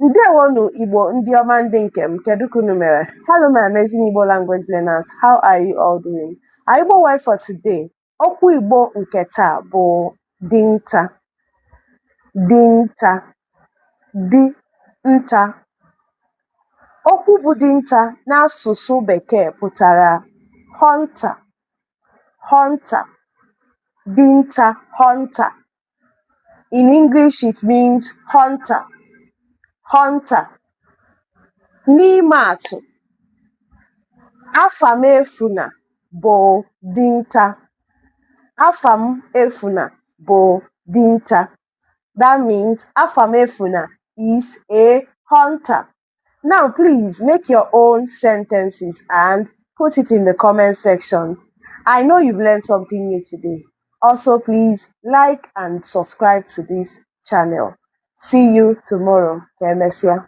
Ndewonu Igbo ndị ọma ndị nke m, kedu ka unu mere? Hello my amazing Igbo language learners, how are you all doing? Our Igbo word for today, okwu Igbo nke taa bụ dinta. Dinta. Dinta. Okwu bụ dinta n'asụsụ Bekee pụtara hunter. Hunter. Dinta, hunter. In English it means hunter. Hunter. N'ime atụ, afa m efuna bụ dinta. Afa m efuna bụ dinta. That means afa m efuna is a hunter. Now please make your own sentences and put it in the comment section. I know you've learned something new today. Also, please like and subscribe to this channel. See you tomorrow. Kemesia.